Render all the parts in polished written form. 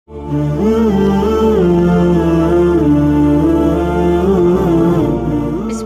بسم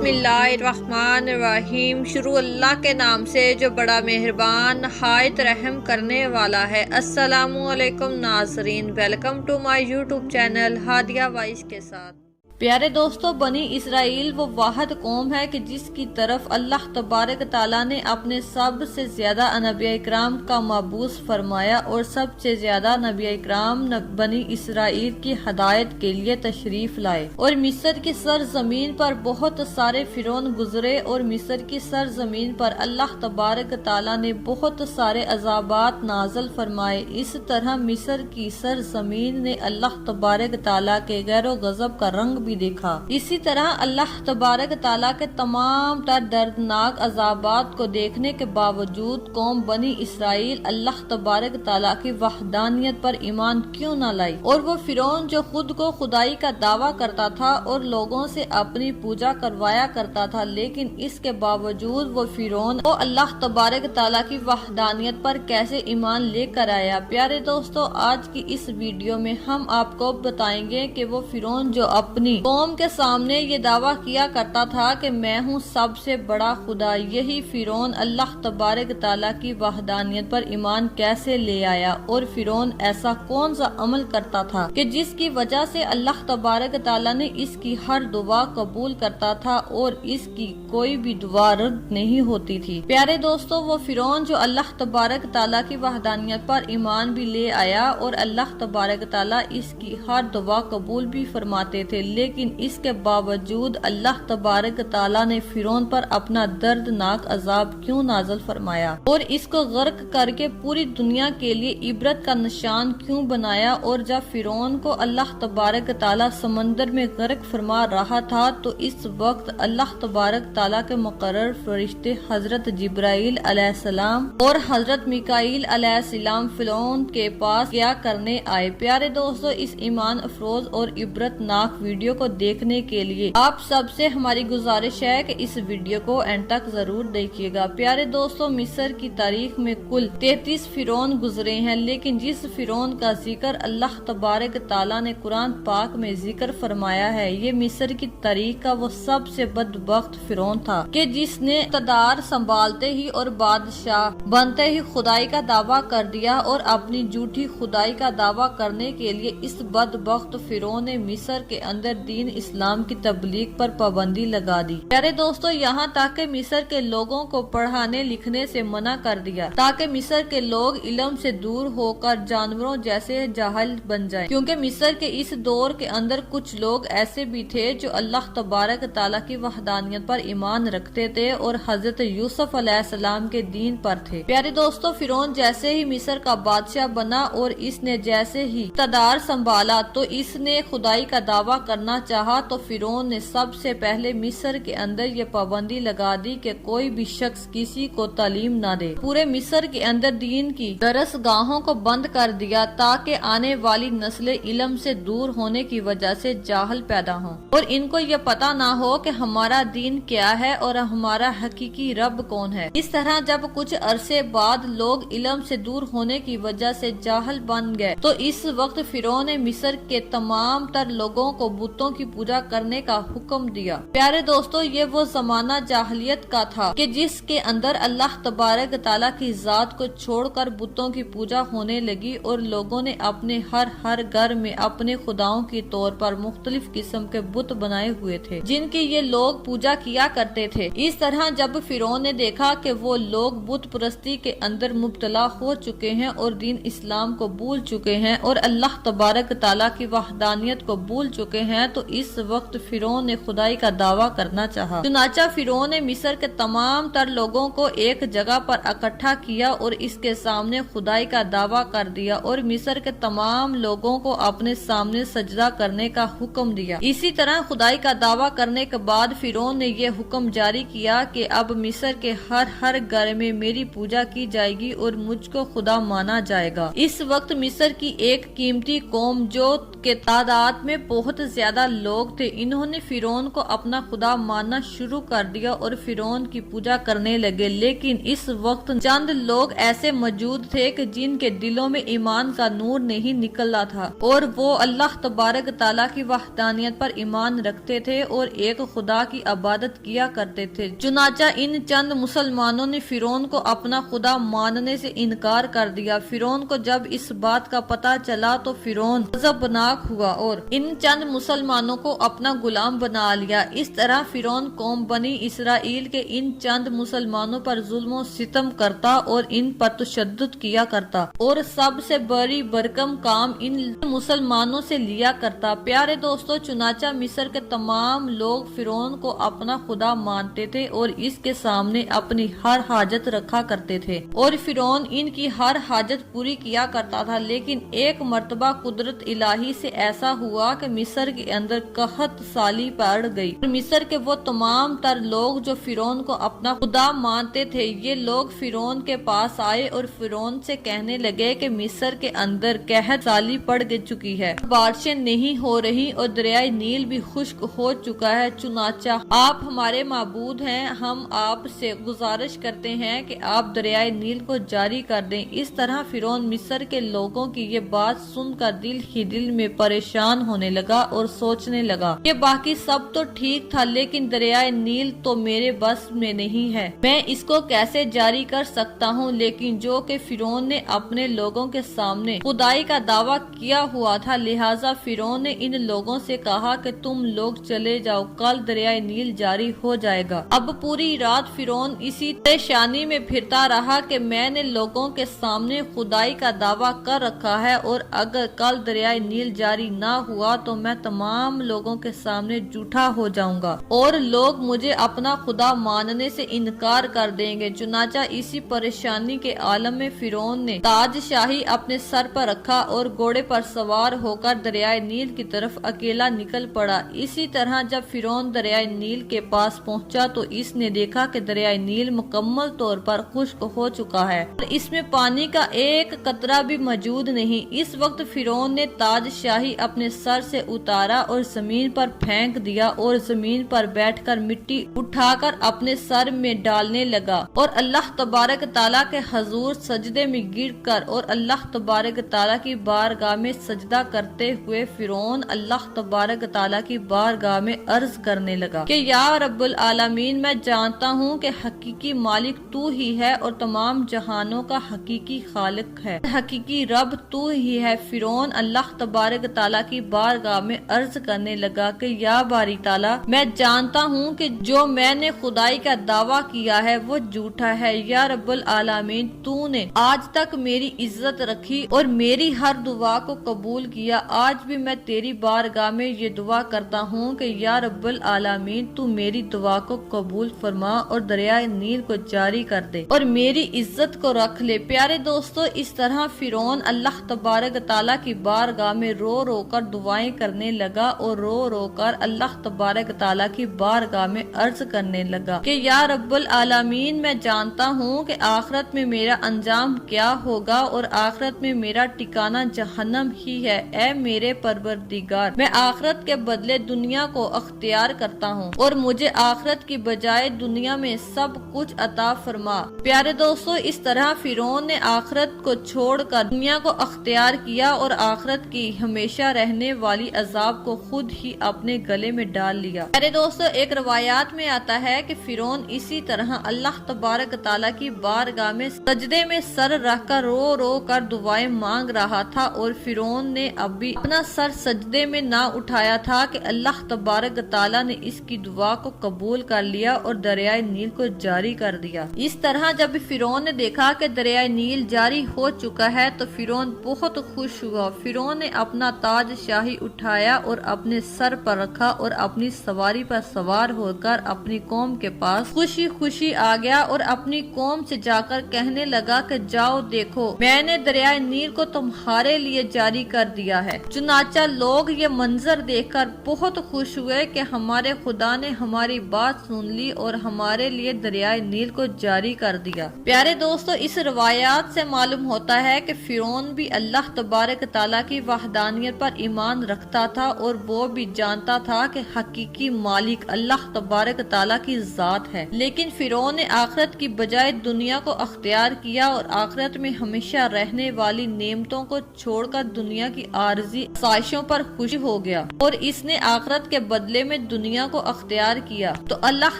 اللہ الرحمن الرحیم۔ شروع اللہ کے نام سے جو بڑا مہربان نہایت رحم کرنے والا ہے۔ السلام علیکم ناظرین، welcome to my YouTube channel Hadiya voice کے ساتھ۔ پیارے دوستو، بنی اسرائیل وہ واحد قوم ہے کہ جس کی طرف اللہ تبارک تعالیٰ نے اپنے سب سے زیادہ انبیاء اکرام کا مبعوث فرمایا، اور سب سے زیادہ نبی اکرام بنی اسرائیل کی ہدایت کے لیے تشریف لائے، اور مصر کی سرزمین پر بہت سارے فرعون گزرے، اور مصر کی سرزمین پر اللہ تبارک تعالیٰ نے بہت سارے عذابات نازل فرمائے۔ اس طرح مصر کی سرزمین نے اللہ تبارک تعالیٰ کے غیر و غضب کا رنگ بھی دیکھا۔ اسی طرح اللہ تبارک تعالیٰ کے تمام تر دردناک عذابات کو دیکھنے کے باوجود قوم بنی اسرائیل اللہ تبارک تعالیٰ کی وحدانیت پر ایمان کیوں نہ لائی، اور وہ فرعون جو خود کو خدائی کا دعویٰ کرتا تھا اور لوگوں سے اپنی پوجا کروایا کرتا تھا، لیکن اس کے باوجود وہ فرعون وہ اللہ تبارک تعالیٰ کی وحدانیت پر کیسے ایمان لے کر آیا۔ پیارے دوستو، آج کی اس ویڈیو میں ہم آپ کو بتائیں گے کہ وہ فرعون جو اپنی قوم کے سامنے یہ دعویٰ کیا کرتا تھا کہ میں ہوں سب سے بڑا خدا، یہی فرعون اللہ تبارک تعالیٰ کی وحدانیت پر ایمان کیسے لے آیا، اور فرعون ایسا کون سا عمل کرتا تھا کہ جس کی وجہ سے اللہ تبارک تعالیٰ نے اس کی ہر دعا قبول کرتا تھا اور اس کی کوئی بھی دعا رد نہیں ہوتی تھی۔ پیارے دوستو، وہ فرعون جو اللہ تبارک تعالیٰ کی وحدانیت پر ایمان بھی لے آیا اور اللہ تبارک تعالیٰ اس کی ہر دعا قبول بھی فرماتے تھے، لیکن اس کے باوجود اللہ تبارک تعالیٰ نے فرعون پر اپنا دردناک عذاب کیوں نازل فرمایا، اور اس کو غرق کر کے پوری دنیا کے لیے عبرت کا نشان کیوں بنایا، اور جب فرعون کو اللہ تبارک تعالیٰ سمندر میں غرق فرما رہا تھا تو اس وقت اللہ تبارک تعالیٰ کے مقرر فرشتے حضرت جبرائیل علیہ السلام اور حضرت میکائیل علیہ السلام فرعون کے پاس کیا کرنے آئے۔ پیارے دوستو، اس ایمان افروز اور عبرت ناک ویڈیو کو دیکھنے کے لیے آپ سب سے ہماری گزارش ہے کہ اس ویڈیو کو اینڈ تک ضرور دیکھیے گا۔ پیارے دوستو، مصر کی تاریخ میں کل 33 فرعون گزرے ہیں، لیکن جس فرعون کا ذکر اللہ تبارک تعالیٰ نے قرآن پاک میں ذکر فرمایا ہے، یہ مصر کی تاریخ کا وہ سب سے بدبخت فرعون تھا کہ جس نے اقتدار سنبھالتے ہی اور بادشاہ بنتے ہی خدائی کا دعویٰ کر دیا، اور اپنی جھوٹی خدائی کا دعویٰ کرنے کے لیے اس بدبخت فرعون نے مصر کے اندر دین اسلام کی تبلیغ پر پابندی لگا دی۔ پیارے دوستو، یہاں تک کہ مصر کے لوگوں کو پڑھانے لکھنے سے منع کر دیا تاکہ مصر کے لوگ علم سے دور ہو کر جانوروں جیسے جاہل بن جائیں، کیونکہ مصر کے اس دور کے اندر کچھ لوگ ایسے بھی تھے جو اللہ تبارک تعالیٰ کی وحدانیت پر ایمان رکھتے تھے اور حضرت یوسف علیہ السلام کے دین پر تھے۔ پیارے دوستو، فرعون جیسے ہی مصر کا بادشاہ بنا اور اس نے جیسے ہی اقتدار سنبھالا تو اس نے خدائی کا دعویٰ کرنا چاہا، تو فرعون نے سب سے پہلے مصر کے اندر یہ پابندی لگا دی کہ کوئی بھی شخص کسی کو تعلیم نہ دے۔ پورے مصر کے اندر دین کی درس گاہوں کو بند کر دیا تاکہ آنے والی نسلیں علم سے دور ہونے کی وجہ سے جاہل پیدا ہوں اور ان کو یہ پتہ نہ ہو کہ ہمارا دین کیا ہے اور ہمارا حقیقی رب کون ہے۔ اس طرح جب کچھ عرصے بعد لوگ علم سے دور ہونے کی وجہ سے جاہل بن گئے تو اس وقت فرعون نے مصر کے تمام تر لوگوں کو بتوں کی پوجا کرنے کا حکم دیا۔ پیارے دوستو، یہ وہ زمانہ جاہلیت کا تھا کہ جس کے اندر اللہ تبارک تعالیٰ کی ذات کو چھوڑ کر بتوں کی پوجا ہونے لگی، اور لوگوں نے اپنے ہر گھر میں اپنے خداؤں کے طور پر مختلف قسم کے بت بنائے ہوئے تھے جن کی یہ لوگ پوجا کیا کرتے تھے۔ اس طرح جب فرعون نے دیکھا کہ وہ لوگ بت پرستی کے اندر مبتلا ہو چکے ہیں اور دین اسلام کو بھول چکے ہیں اور اللہ تبارک تعالیٰ کی وحدانیت کو بھول چکے ہیں، تو اس وقت فرعون نے خدائی کا دعویٰ کرنا چاہا۔ چنانچہ فرعون نے مصر کے تمام تر لوگوں کو ایک جگہ پر اکٹھا کیا اور اس کے سامنے خدائی کا دعویٰ کر دیا، اور مصر کے تمام لوگوں کو اپنے سامنے سجدہ کرنے کا حکم دیا۔ اسی طرح خدائی کا دعویٰ کرنے کے بعد فرعون نے یہ حکم جاری کیا کہ اب مصر کے ہر گھر میں میری پوجا کی جائے گی اور مجھ کو خدا مانا جائے گا۔ اس وقت مصر کی ایک قیمتی قوم جو کہ تعداد میں بہت زیادہ زیادہ لوگ تھے، انہوں نے فرعون کو اپنا خدا ماننا شروع کر دیا اور فرعون کی پوجا کرنے لگے، لیکن اس وقت چند لوگ ایسے موجود تھے کہ جن کے دلوں میں ایمان کا نور نہیں نکلا تھا اور وہ اللہ تبارک تعالیٰ کی وحدانیت پر ایمان رکھتے تھے اور ایک خدا کی عبادت کیا کرتے تھے۔ چنانچہ ان چند مسلمانوں نے فرعون کو اپنا خدا ماننے سے انکار کر دیا۔ فرعون کو جب اس بات کا پتہ چلا تو فرعون غضبناک ہوا اور ان چند مسلمانوں کو اپنا غلام بنا لیا۔ اس طرح فرعون قوم بنی اسرائیل کے ان چند مسلمانوں پر ظلم و ستم کرتا اور ان پر تشدد کیا کرتا اور سب سے بڑی برکم کام ان مسلمانوں سے لیا کرتا۔ پیارے دوستو، چنانچہ مصر کے تمام لوگ فرعون کو اپنا خدا مانتے تھے اور اس کے سامنے اپنی ہر حاجت رکھا کرتے تھے اور فرعون ان کی ہر حاجت پوری کیا کرتا تھا۔ لیکن ایک مرتبہ قدرت الہی سے ایسا ہوا کہ مصر کے اندر قحط سالی پڑ گئی اور مصر کے وہ تمام تر لوگ جو فرعون کو اپنا خدا مانتے تھے، یہ لوگ فرعون کے پاس آئے اور فرعون سے کہنے لگے کہ مصر کے اندر قحط سالی پڑ چکی ہے، بارشیں نہیں ہو رہی اور دریائے نیل بھی خشک ہو چکا ہے۔ چنانچہ آپ ہمارے معبود ہیں، ہم آپ سے گزارش کرتے ہیں کہ آپ دریائے نیل کو جاری کر دیں۔ اس طرح فرعون مصر کے لوگوں کی یہ بات سن کر دل ہی دل میں پریشان ہونے لگا اور سوچنے لگا کہ باقی سب تو ٹھیک تھا، لیکن دریائے نیل تو میرے بس میں نہیں ہے، میں اس کو کیسے جاری کر سکتا ہوں؟ لیکن جو کہ فرعون نے اپنے لوگوں کے سامنے خدائی کا دعویٰ کیا ہوا تھا، لہٰذا فرعون نے ان لوگوں سے کہا کہ تم لوگ چلے جاؤ، کل دریائے نیل جاری ہو جائے گا۔ اب پوری رات فرعون اسی پریشانی میں پھرتا رہا کہ میں نے لوگوں کے سامنے خدائی کا دعویٰ کر رکھا ہے اور اگر کل دریائے نیل جاری نہ ہوا تو میں تمام لوگوں کے سامنے جھوٹا ہو جاؤں گا اور لوگ مجھے اپنا خدا ماننے سے انکار کر دیں گے۔ چنانچہ اسی پریشانی کے عالم میں فرعون نے تاج شاہی اپنے سر پر رکھا اور گھوڑے پر سوار ہو کر دریائے نیل کی طرف اکیلا نکل پڑا۔ اسی طرح جب فرعون دریائے نیل کے پاس پہنچا تو اس نے دیکھا کہ دریائے نیل مکمل طور پر خشک ہو چکا ہے اور اس میں پانی کا ایک قطرہ بھی موجود نہیں۔ اس وقت فرعون نے تاج شاہی اپنے سر سے اتارا اور زمین پر پھینک دیا اور زمین پر بیٹھ کر مٹی اٹھا کر اپنے سر میں ڈالنے لگا اور اللہ تبارک تعالیٰ کے حضور سجدے میں گر کر اور اللہ تبارک تعالیٰ کی بارگاہ میں سجدہ کرتے ہوئے فرعون اللہ تبارک تعالیٰ کی بارگاہ میں عرض کرنے لگا کہ یا رب العالمین، میں جانتا ہوں کہ حقیقی مالک تو ہی ہے اور تمام جہانوں کا حقیقی خالق ہے، حقیقی رب تو ہی ہے۔ فرعون اللہ تبارک تعالیٰ کی بارگاہ میں عرض کرنے لگا کہ یا باری تعالیٰ، میں جانتا ہوں کہ جو میں نے خدائی کا دعویٰ کیا ہے وہ جھوٹا ہے۔ یا رب العالمین، تو نے آج تک میری عزت رکھی اور میری ہر دعا کو قبول کیا، آج بھی میں تیری بارگاہ میں یہ دعا کرتا ہوں کہ یا رب العالمین، تو میری دعا کو قبول فرما اور دریائے نیل کو جاری کر دے اور میری عزت کو رکھ لے۔ پیارے دوستو، اس طرح فرعون اللہ تبارک تعالیٰ کی بارگاہ میں رو رو کر دعائیں کرنے لگا اور رو رو کر اللہ تبارک تعالیٰ کی بارگاہ میں عرض کرنے لگا کہ یا رب العالمین، میں جانتا ہوں کہ آخرت میں میرا انجام کیا ہوگا اور آخرت میں میرا ٹھکانہ جہنم ہی ہے۔ اے میرے پروردگار، میں آخرت کے بدلے دنیا کو اختیار کرتا ہوں اور مجھے آخرت کی بجائے دنیا میں سب کچھ عطا فرما۔ پیارے دوستو، اس طرح فرعون نے آخرت کو چھوڑ کر دنیا کو اختیار کیا اور آخرت کی ہمیشہ رہنے والی عذاب کو خود ہی اپنے گلے میں ڈال لیا۔ پیارے دوستو، ایک روایات میں آتا ہے کہ فرعون اسی طرح اللہ تبارک تعالیٰ کی بارگاہ میں سجدے میں سر رکھ کر رو رو کر دعائیں مانگ رہا تھا اور فرعون نے ابھی اپنا سر سجدے میں نہ اٹھایا تھا کہ اللہ تبارک تعالیٰ نے اس کی دعا کو قبول کر لیا اور دریائے نیل کو جاری کر دیا۔ اس طرح جب فرعون نے دیکھا کہ دریائے نیل جاری ہو چکا ہے تو فرعون بہت خوش ہوا۔ فرعون نے اپنا تاج شاہی اٹھایا اور اپنے سر پر رکھا اور اپنی سواری پر سوار ہو کر اپنی قوم کے پاس خوشی خوشی آ گیا اور اپنی قوم سے جا کر کہنے لگا کہ جاؤ دیکھو، میں نے دریائے نیل کو تمہارے لیے جاری کر دیا ہے۔ چنانچہ لوگ یہ منظر دیکھ کر بہت خوش ہوئے کہ ہمارے خدا نے ہماری بات سن لی اور ہمارے لیے دریائے نیل کو جاری کر دیا۔ پیارے دوستو، اس روایات سے معلوم ہوتا ہے کہ فرعون بھی اللہ تبارک تعالیٰ کی وحدانیت پر ایمان رکھتا تھا اور وہ بھی جانتا تھا کہ حقیقی مالک اللہ تبارک تعالیٰ کی ذات ہے، لیکن فرعون نے آخرت کی بجائے دنیا کو اختیار کیا اور آخرت میں ہمیشہ رہنے والی نعمتوں کو چھوڑ کر دنیا کی عارضی آسائشوں پر خوش ہو گیا، اور اس نے آخرت کے بدلے میں دنیا کو اختیار کیا۔ تو اللہ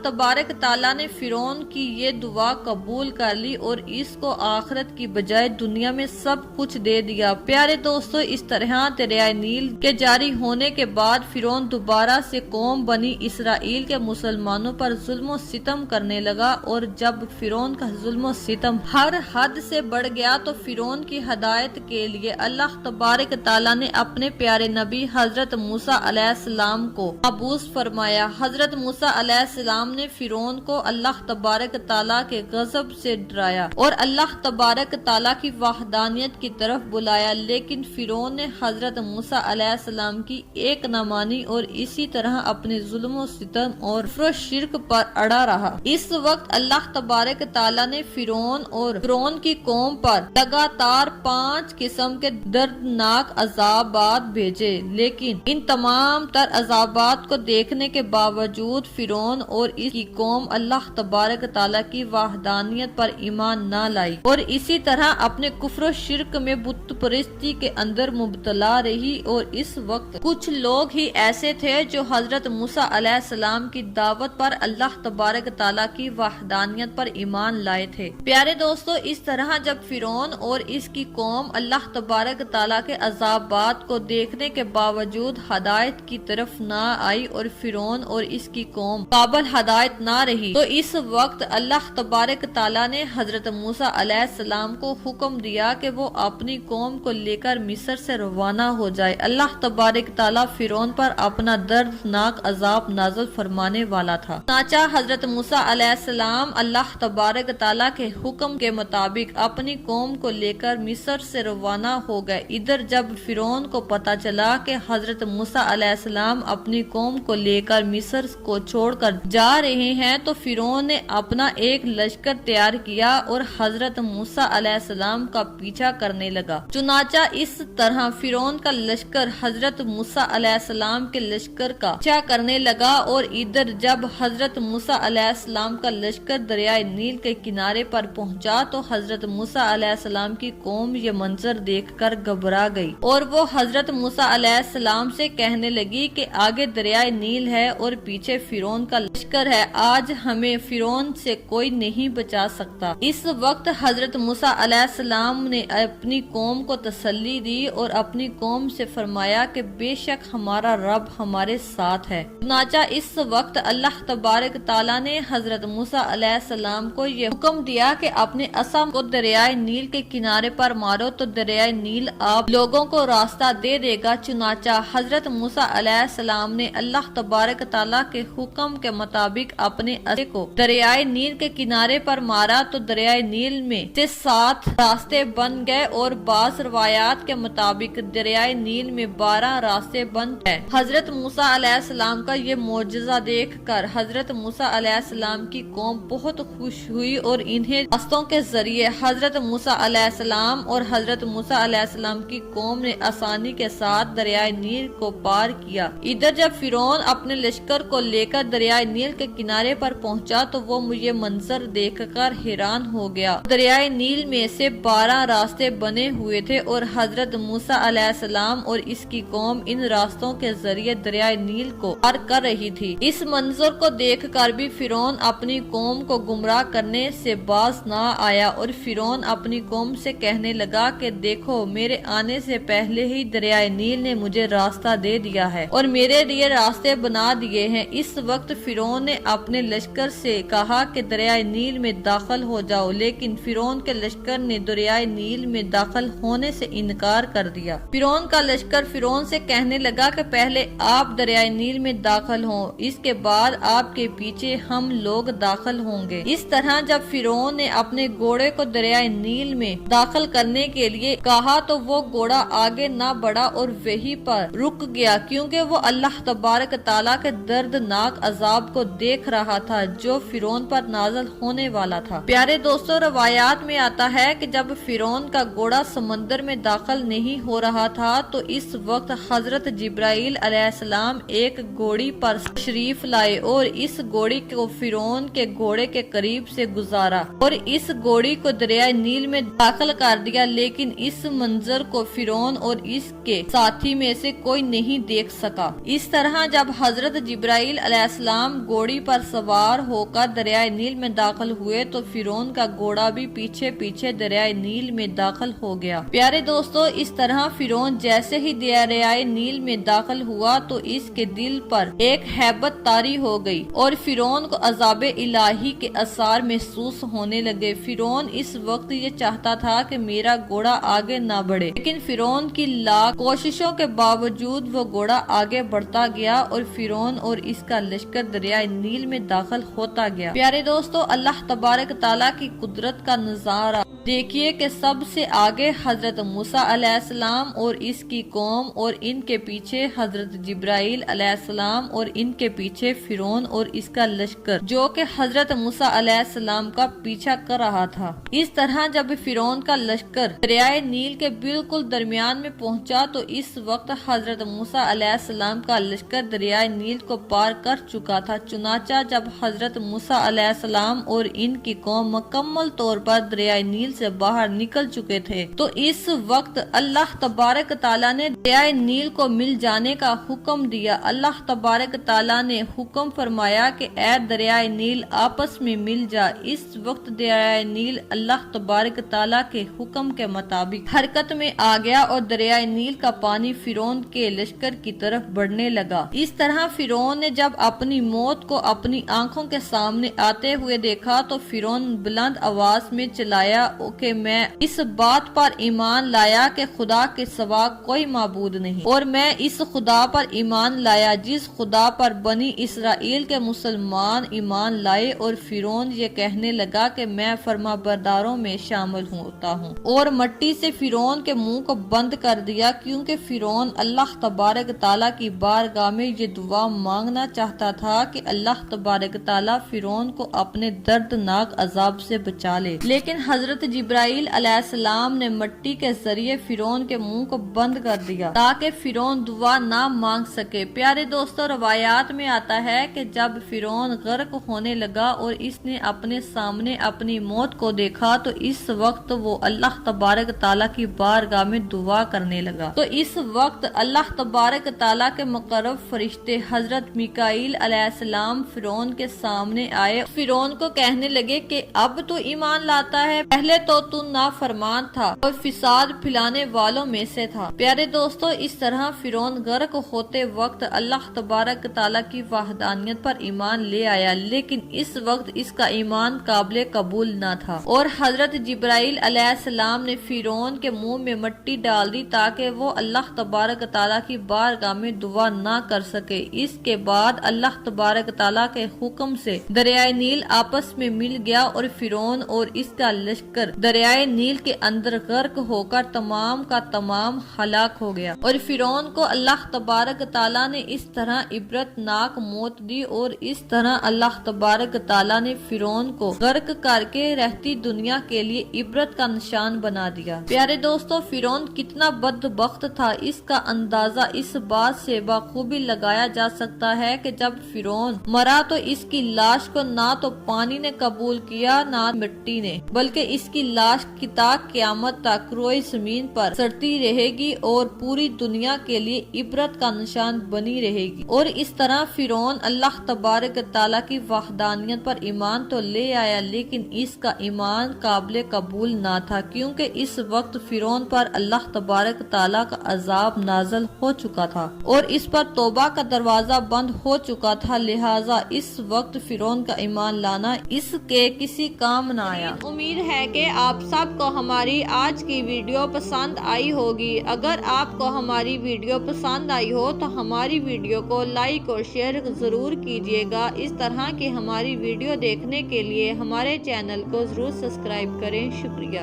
تبارک تعالیٰ نے فرعون کی یہ دعا قبول کر لی اور اس کو آخرت کی بجائے دنیا میں سب کچھ دے دیا۔ پیارے دوستو، اس طرح دریائے نیل کے جاری ہونے کے بعد فرعون دوبارہ سے قوم بنی اسرائیل کے مسلمانوں پر ظلم و ستم کرنے لگا، اور جب فرعون کا ظلم و ستم ہر حد سے بڑھ گیا تو فرعون کی ہدایت کے لیے اللہ تبارک تعالیٰ نے اپنے پیارے نبی حضرت موسیٰ علیہ السلام کو مبعوث فرمایا۔ حضرت موسیٰ علیہ السلام نے فرعون کو اللہ تبارک تعالیٰ کے غضب سے ڈرایا اور اللہ تبارک تعالیٰ کی وحدانیت کی طرف بلایا، لیکن فرعون نے حضرت موسیٰ علیہ السلام کی ایک نہ مانی اور اسی طرح اپنے ظلم و ستم اور کفر و شرک پر اڑا رہا۔ اس وقت اللہ تبارک تعالیٰ نے فرعون کی قوم پر لگاتار 5 قسم کے دردناک عذابات بھیجے، لیکن ان تمام تر عذابات کو دیکھنے کے باوجود فرعون اور اس کی قوم اللہ تبارک تعالیٰ کی وحدانیت پر ایمان نہ لائی اور اسی طرح اپنے کفر و شرک میں بت پرستی کے اندر مبتلا رہی۔ اور اس وقت کچھ لوگ ہی ایسے تھے جو حضرت موسیٰ علیہ السلام کی دعوت پر اللہ تبارک تعالیٰ کی وحدانیت پر ایمان لائے تھے۔ پیارے دوستو، اس طرح جب فرعون اور اس کی قوم اللہ تبارک تعالیٰ کے عذابات کو دیکھنے کے باوجود ہدایت کی طرف نہ آئی اور فرعون اور اس کی قوم قابل ہدایت نہ رہی، تو اس وقت اللہ تبارک تعالیٰ نے حضرت موسیٰ علیہ السلام کو حکم دیا کہ وہ اپنی قوم کو لے کر مصر سے روانہ ہو جائے۔ اللہ تبارک تعالیٰ فرعون پر اپنا دردناک عذاب نازل فرمانے والا تھا۔ چنانچہ حضرت موسیٰ علیہ السلام اللہ تبارک تعالیٰ کے حکم کے مطابق اپنی قوم کو لے کر مصر سے روانہ ہو گئے۔ ادھر جب فرعون کو پتا چلا کہ حضرت موسیٰ علیہ السلام اپنی قوم کو لے کر مصر کو چھوڑ کر جا رہے ہیں تو فرعون نے اپنا ایک لشکر تیار کیا اور حضرت موسیٰ علیہ السلام کا پیچھا کرنے لگا۔ چنانچہ اس طرح فرعون کا لشکر حضرت موسیٰ علیہ السلام کے لشکر کا پیچھا کرنے لگا، اور ادھر جب حضرت موسیٰ علیہ السلام کا لشکر دریائے نیل کے کنارے پر پہنچا تو حضرت موسیٰ علیہ السلام کی قوم یہ منظر دیکھ کر گھبرا گئی اور وہ حضرت موسیٰ علیہ السلام سے کہنے لگی کہ آگے دریائے نیل ہے اور پیچھے فرعون کا لشکر ہے، آج ہمیں فرعون سے کوئی نہیں بچا سکتا۔ اس وقت حضرت موسیٰ علیہ السلام نے اپنی قوم کو تسلی دی اور اپنی قوم سے فرمایا کہ بے شک ہمارا رب ہمارے ساتھ ہے۔ چنانچہ اس وقت اللہ تبارک تعالیٰ نے حضرت موسیٰ علیہ السلام کو یہ حکم دیا کہ اپنے عصا کو دریائے نیل کے کنارے پر مارو تو دریائے نیل آپ لوگوں کو راستہ دے دے گا۔ چنانچہ حضرت موسیٰ علیہ السلام نے اللہ تبارک تعالیٰ کے حکم کے مطابق اپنے عصا کو دریائے نیل کے کنارے پر مارا تو دریائے نیل میں سے 7 راستے بن گئے اور بعض روایات کے مطابق دریائے نیل میں 12 راستے بن گئے۔ حضرت موسیٰ علیہ السلام کا یہ معجزہ دیکھ کر حضرت موسیٰ علیہ السلام کی قوم بہت خوش ہوئی اور انہیں راستوں کے ذریعے حضرت موسیٰ علیہ السلام اور حضرت موسیٰ علیہ السلام کی قوم نے آسانی کے ساتھ دریائے نیل کو پار کیا۔ ادھر جب فرعون اپنے لشکر کو لے کر دریائے نیل کے کنارے پر پہنچا تو وہ یہ منظر دیکھ کر حیران ہو گیا۔ دریائے نیل میں سے 12 راستے بنے ہوئے تھے اور حضرت موسیٰ علیہ السلام اور اس کی قوم ان راستوں کے ذریعے دریائے نیل کو پار کر رہی تھی۔ اس منظر کو دیکھ کر بھی فرعون اپنی قوم کو گمراہ کرنے سے باز نہ آیا اور فرعون اپنی قوم سے کہنے لگا کہ دیکھو، میرے آنے سے پہلے ہی دریائے نیل نے مجھے راستہ دے دیا ہے اور میرے لیے راستے بنا دیے ہیں۔ اس وقت فرعون نے اپنے لشکر سے کہا کہ دریائے نیل میں داخل ہو جاؤ، لیکن فرعون کے لشکر نے دریائے نیل میں داخل ہونے سے انکار کر دیا۔ فرعون کا لشکر فرعون سے کہنے لگا کہ پہلے آپ دریائے نیل میں داخل ہوں، اس کے بعد آپ کے پیچھے ہم لوگ داخل ہوں گے۔ اس طرح جب فرعون نے اپنے گھوڑے کو دریائے نیل میں داخل کرنے کے لیے کہا تو وہ گھوڑا آگے نہ بڑھا اور وہیں پر رک گیا، کیونکہ وہ اللہ تبارک تعالیٰ کے دردناک عذاب کو دیکھ رہا تھا جو فرعون پر نازل ہونے والا تھا۔ پیارے دوستو، روایات میں آتا ہے کہ جب فرعون کا گھوڑا سمندر میں داخل نہیں ہو رہا تھا تو اس وقت حضرت جبرائیل علیہ السلام ایک گھوڑی پر تشریف لائے اور اس گھوڑی کو فرعون کے گھوڑے کے قریب سے گزارا اور اس گھوڑی کو دریائے نیل میں داخل کر دیا، لیکن اس منظر کو فرعون اور اس کے ساتھی میں سے کوئی نہیں دیکھ سکا۔ اس طرح جب حضرت جبرائیل علیہ السلام گھوڑی پر سوار ہو کر دریائے نیل میں داخل ہوئے تو فرعون کا گھوڑا بھی پیچھے پیچھے دریائے نیل میں داخل ہو گیا۔ پیارے دوستو، اس طرح فرعون جیسے ہی دریائے نیل میں داخل ہوا تو اس کے دل پر ایک ہیبت طاری ہو گئی اور فرعون کو عذاب الہی کے اثار محسوس ہونے لگے۔ فرعون اس وقت یہ چاہتا تھا کہ میرا گھوڑا آگے نہ بڑھے، لیکن فرعون کی لاکھ کوششوں کے باوجود وہ گھوڑا آگے بڑھتا گیا اور فرعون اور اس کا لشکر دریائے نیل میں داخل ہوتا گیا۔ پیارے دوستو، اللہ تبارک تعالیٰ کی قدرت کا نظارہ دیکھیے کہ سب سے آگے حضرت موسیٰ علیہ السلام اور اس کی قوم اور ان کے پیچھے حضرت جبرائیل علیہ السلام اور ان کے پیچھے فرعون اور اس کا لشکر جو کہ حضرت موسیٰ علیہ السلام کا پیچھا کر رہا تھا۔ اس طرح جب فرعون کا لشکر دریائے نیل کے بالکل درمیان میں پہنچا تو اس وقت حضرت موسیٰ علیہ السلام کا لشکر دریائے نیل کو پار کر چکا تھا۔ چنانچہ جب حضرت موسیٰ علیہ السلام اور ان کی قوم مکمل طور پر دریائے نیل سے باہر نکل چکے تھے تو اس وقت اللہ تبارک تعالیٰ نے دریائے نیل کو مل جانے کا حکم دیا۔ اللہ تبارک تعالیٰ نے حکم فرمایا کہ اے دریائے نیل آپس میں مل جا۔ اس وقت دریائے نیل اللہ تبارک تعالیٰ کے حکم کے مطابق حرکت میں آ گیا اور دریائے نیل کا پانی فرعون کے لشکر کی طرف بڑھنے لگا۔ اس طرح فرعون نے جب اپنی موت کو اپنی آنکھوں کے سامنے آتے ہوئے دیکھا تو فرعون بلند آواز میں چلایا کہ میں اس بات پر ایمان لایا کہ خدا کے سوا کوئی معبود نہیں، اور میں اس خدا پر ایمان لایا جس خدا پر بنی اسرائیل کے مسلمان ایمان لائے۔ اور فرعون یہ کہنے لگا کہ میں فرما برداروں میں شامل ہوتا ہوں، اور مٹی سے فرعون کے منہ کو بند کر دیا، کیونکہ فرعون اللہ تبارک تعالیٰ کی بارگاہ میں یہ دعا مانگنا چاہتا تھا کہ اللہ تبارک تعالیٰ فرعون کو اپنے دردناک عذاب سے بچا لے۔ لیکن حضرت جبرائیل علیہ السلام نے مٹی کے ذریعے فرعون کے منہ کو بند کر دیا تاکہ فرعون دعا نہ مانگ سکے۔ پیارے دوستو، روایات میں آتا ہے کہ جب فرعون غرق ہونے لگا اور اس نے اپنے سامنے اپنی موت کو دیکھا تو اس وقت وہ اللہ تبارک تعالیٰ کی بارگاہ میں دعا کرنے لگا۔ تو اس وقت اللہ تبارک تعالیٰ کے مقرب فرشتے حضرت میکائیل علیہ السلام فرعون کے سامنے آئے، فرعون کو کہنے لگے کہ اب تو ایمان لاتا ہے، پہلے تو نافرمان تھا اور فساد پھیلانے والوں میں سے تھا۔ پیارے دوستو، اس طرح فرعون غرق ہوتے وقت اللہ تبارک تعالیٰ کی وحدانیت پر ایمان لے آیا، لیکن اس وقت اس کا ایمان قابل قبول نہ تھا، اور حضرت جبرائیل علیہ السلام نے فرعون کے منہ میں مٹی ڈال دی تاکہ وہ اللہ تبارک تعالیٰ کی بارگاہ میں دعا نہ کر سکے۔ اس کے بعد اللہ تبارک تعالیٰ کے حکم سے دریائے نیل آپس میں مل گیا اور فرعون اور اس کا لشکر دریائے نیل کے اندر غرق ہو کر تمام کا تمام ہلاک ہو گیا، اور فرعون کو اللہ تبارک تعالیٰ نے اس طرح عبرت ناک موت دی، اور اس طرح اللہ تبارک تعالیٰ نے فرعون کو غرق کر کے رہتی دنیا کے لیے عبرت کا نشان بنا دیا۔ پیارے دوستو، فرعون کتنا بدبخت تھا اس کا اندازہ اس بات سے بخوبی لگایا جا سکتا ہے کہ جب فرعون مرا تو اس کی لاش کو نہ تو پانی نے قبول کیا نہ مٹی نے، بلکہ اس کی لاش تا قیامت تک روئے زمین پر سڑتی رہے گی اور پوری دنیا کے لیے عبرت کا نشان بنی رہے گی۔ اور اس طرح فرعون اللہ تبارک تعالیٰ کی وحدانیت پر ایمان تو لے آیا، لیکن اس کا ایمان قابل قبول نہ تھا، کیونکہ اس وقت فرعون پر اللہ تبارک تعالیٰ کا عذاب نازل ہو چکا تھا اور اس پر توبہ کا دروازہ بند ہو چکا تھا، لہٰذا اس وقت فرعون کا ایمان لانا اس کے کسی کام نہ آیا۔ امید ہے کہ آپ سب کو ہماری آج کی ویڈیو پسند آئی ہوگی۔ اگر آپ کو ہماری ویڈیو پسند آئی ہو تو ہماری ویڈیو کو لائک اور شیئر ضرور کیجیے گا۔ اس طرح کی ہماری ویڈیو دیکھنے کے لیے ہمارے چینل کو ضرور سبسکرائب کریں۔ شکریہ۔